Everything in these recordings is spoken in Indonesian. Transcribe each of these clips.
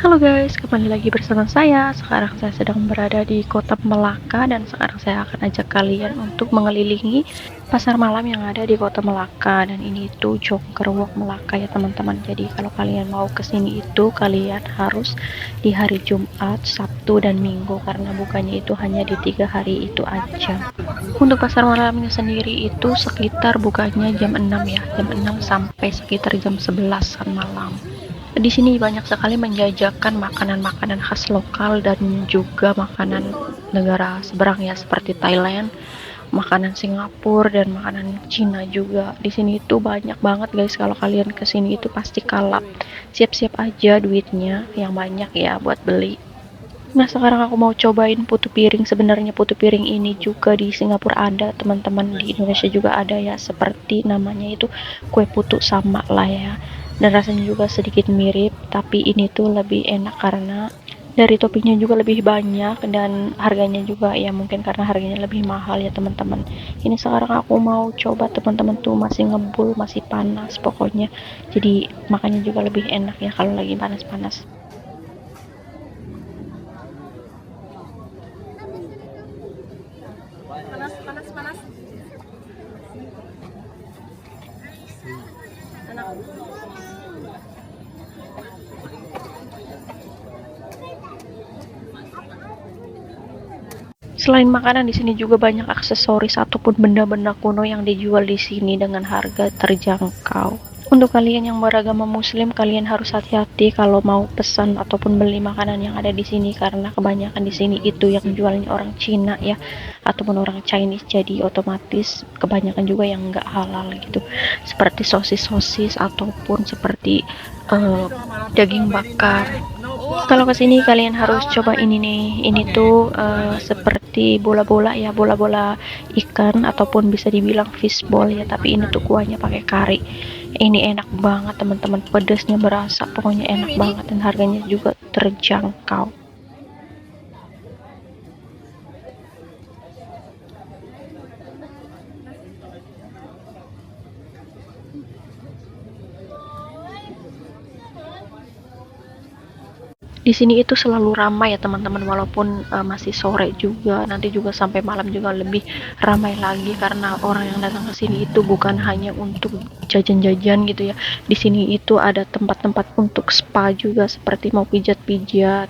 Halo guys, kembali lagi bersama saya. Sekarang saya sedang berada di kota Melaka dan sekarang saya akan ajak kalian untuk mengelilingi pasar malam yang ada di kota Melaka. Dan ini itu Jongkerwok Melaka ya teman-teman. Jadi kalau kalian mau kesini itu kalian harus di hari Jumat, Sabtu, dan Minggu karena bukanya itu hanya di 3 hari itu aja. Untuk pasar malamnya sendiri itu sekitar bukanya jam 6 ya, jam 6 sampai sekitar jam 11 malam. Di sini banyak sekali menjajakan makanan-makanan khas lokal dan juga makanan negara seberang ya seperti Thailand, makanan Singapura dan makanan Cina juga. Di sini itu banyak banget guys, kalau kalian kesini itu pasti kalap. Siap-siap aja duitnya yang banyak ya buat beli. Nah, sekarang aku mau cobain putu piring. Sebenarnya putu piring ini juga di Singapura ada, teman-teman, di Indonesia juga ada ya. Seperti namanya itu kue putu sama lah ya. Dan rasanya juga sedikit mirip, tapi ini tuh lebih enak karena dari toppingnya juga lebih banyak dan harganya juga ya mungkin karena harganya lebih mahal ya teman-teman. Ini sekarang aku mau coba, teman-teman, tuh masih ngebul, masih panas pokoknya. Jadi makanya juga lebih enak ya kalau lagi panas-panas. Selain makanan, di sini juga banyak aksesoris ataupun benda-benda kuno yang dijual di sini dengan harga terjangkau. Untuk kalian yang beragama Muslim, kalian harus hati-hati kalau mau pesan ataupun beli makanan yang ada di sini karena kebanyakan di sini itu yang jualnya orang Cina ya, ataupun orang Chinese. Jadi otomatis kebanyakan juga yang nggak halal gitu, seperti sosis-sosis ataupun seperti daging bakar. Kalau kesini kalian harus coba ini nih. Ini tuh seperti bola-bola ya, bola-bola ikan ataupun bisa dibilang fishball ya, tapi ini tuh kuahnya pakai kari. Ini enak banget teman-teman, pedasnya berasa, pokoknya enak banget dan harganya juga terjangkau. Di sini itu selalu ramai ya teman-teman, walaupun masih sore juga, nanti juga sampai malam juga lebih ramai lagi karena orang yang datang ke sini itu bukan hanya untuk jajan-jajan gitu ya. Di sini itu ada tempat-tempat untuk spa juga seperti mau pijat-pijat.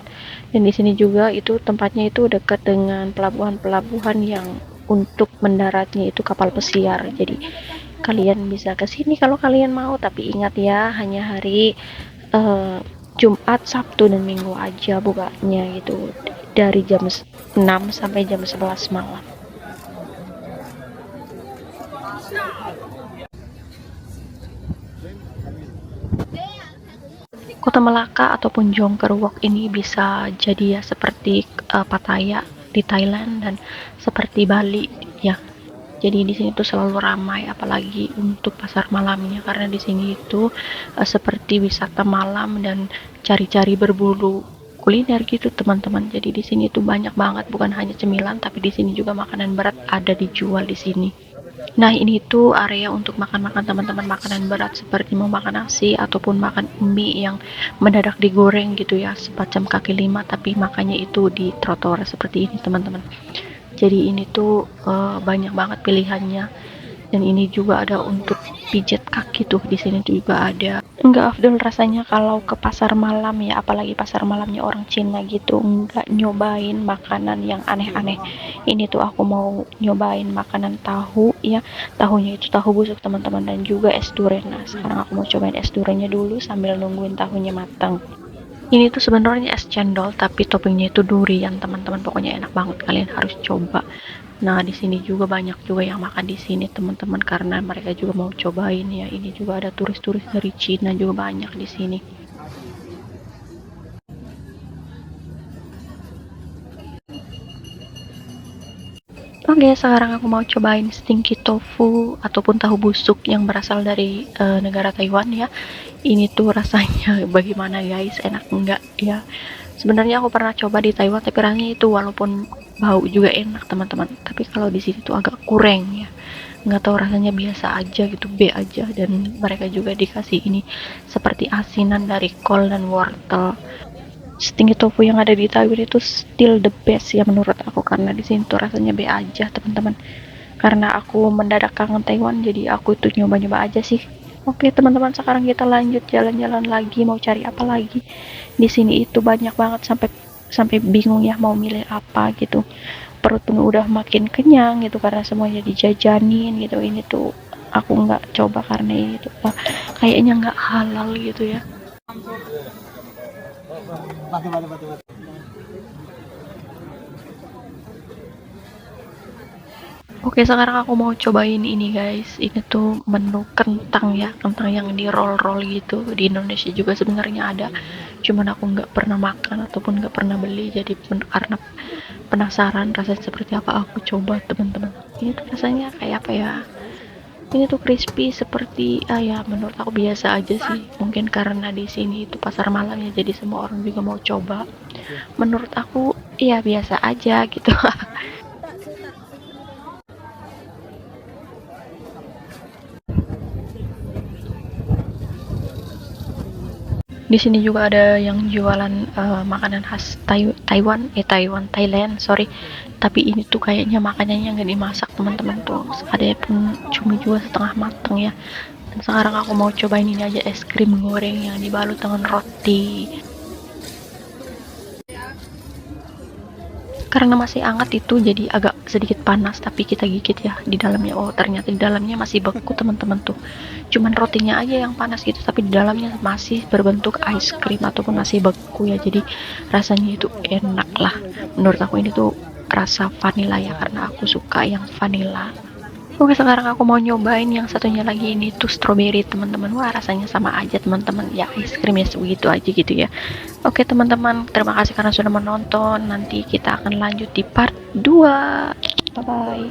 Dan di sini juga itu tempatnya itu dekat dengan pelabuhan-pelabuhan yang untuk mendaratnya itu kapal pesiar. Jadi kalian bisa ke sini kalau kalian mau, tapi ingat ya hanya hari eh, Jumat, Sabtu, dan Minggu aja bukanya gitu, dari jam 6 sampai jam 11 malam. Kota Melaka ataupun Jongkerwok ini bisa jadi ya seperti Pattaya di Thailand dan seperti Bali ya. Jadi di sini tuh selalu ramai apalagi untuk pasar malamnya karena di sini itu seperti wisata malam dan cari-cari berburu kuliner gitu teman-teman. Jadi di sini tuh banyak banget, bukan hanya cemilan tapi di sini juga makanan berat ada dijual di sini. Nah, ini tuh area untuk makan-makan teman-teman, makanan berat seperti mau makan nasi ataupun makan mie yang mendadak digoreng gitu ya, semacam kaki lima tapi makannya itu di trotoar seperti ini teman-teman. Jadi ini tuh banyak banget pilihannya. Dan ini juga ada untuk pijat kaki tuh, di sini juga ada. Enggak afdol rasanya kalau ke pasar malam ya, apalagi pasar malamnya orang Cina gitu, enggak nyobain makanan yang aneh-aneh. Ini tuh aku mau nyobain makanan tahu ya, tahunya itu tahu busuk teman-teman, dan juga es durian. Nah, sekarang aku mau cobain es duriannya dulu sambil nungguin tahunya matang. Ini tuh sebenarnya es cendol tapi toppingnya itu durian teman-teman, pokoknya enak banget, kalian harus coba. Nah, di sini juga banyak juga yang makan di sini teman-teman karena mereka juga mau cobain ya. Ini juga ada turis-turis dari Cina juga banyak di sini. Oke, sekarang aku mau cobain stinky tofu ataupun tahu busuk yang berasal dari negara Taiwan ya. Ini tuh rasanya bagaimana guys, enak enggak ya? Sebenarnya aku pernah coba di Taiwan, tapi rasanya itu walaupun bau juga enak teman-teman, tapi kalau di sini tuh agak kurang ya, nggak tahu, rasanya biasa aja gitu, B aja. Dan mereka juga dikasih ini seperti asinan dari kol dan wortel. Stinggi tofu yang ada di Taiwan itu still the best ya menurut aku, karena di sini tuh rasanya B aja teman-teman. Karena aku mendadak kangen Taiwan, jadi aku tuh nyoba-nyoba aja sih. Oke teman-teman, sekarang kita lanjut jalan-jalan lagi, mau cari apa lagi. Di sini itu banyak banget, sampai sampai bingung ya mau milih apa gitu. Perut pun udah makin kenyang gitu karena semuanya dijajanin gitu. Ini tuh aku nggak coba karena ini tuh kayaknya nggak halal gitu ya. Oke, sekarang aku mau cobain ini guys. Ini tuh menu kentang ya, kentang yang di roll-roll gitu. Di Indonesia juga sebenarnya ada, cuman aku nggak pernah makan ataupun nggak pernah beli. Jadi karena penasaran rasanya seperti apa, aku coba teman-teman. Ini tuh rasanya kayak apa ya? Ini tuh crispy seperti ya, menurut aku biasa aja sih. Mungkin karena di sini itu pasar malam ya, jadi semua orang juga mau coba. Menurut aku ya biasa aja gitu. Di sini juga ada yang jualan makanan khas Thailand, sorry. Tapi ini tuh kayaknya makanannya nggak dimasak teman-teman tuh. Ada pun cumi juga setengah mateng ya. Dan sekarang aku mau cobain ini aja, es krim goreng yang dibalut dengan roti. Karena masih hangat itu jadi agak sedikit panas, tapi kita gigit ya di dalamnya. Oh ternyata di dalamnya masih beku teman-teman tuh. Cuman rotinya aja yang panas gitu, tapi di dalamnya masih berbentuk ice cream ataupun masih beku ya. Jadi rasanya itu enak lah. Menurut aku ini tuh rasa vanilla ya, karena aku suka yang vanilla. Oke, sekarang aku mau nyobain yang satunya lagi, ini tuh strawberry teman-teman. Wah rasanya sama aja teman-teman ya, es krim ya segitu aja gitu ya. Oke teman-teman, terima kasih karena sudah menonton. Nanti kita akan lanjut di part 2. Bye bye.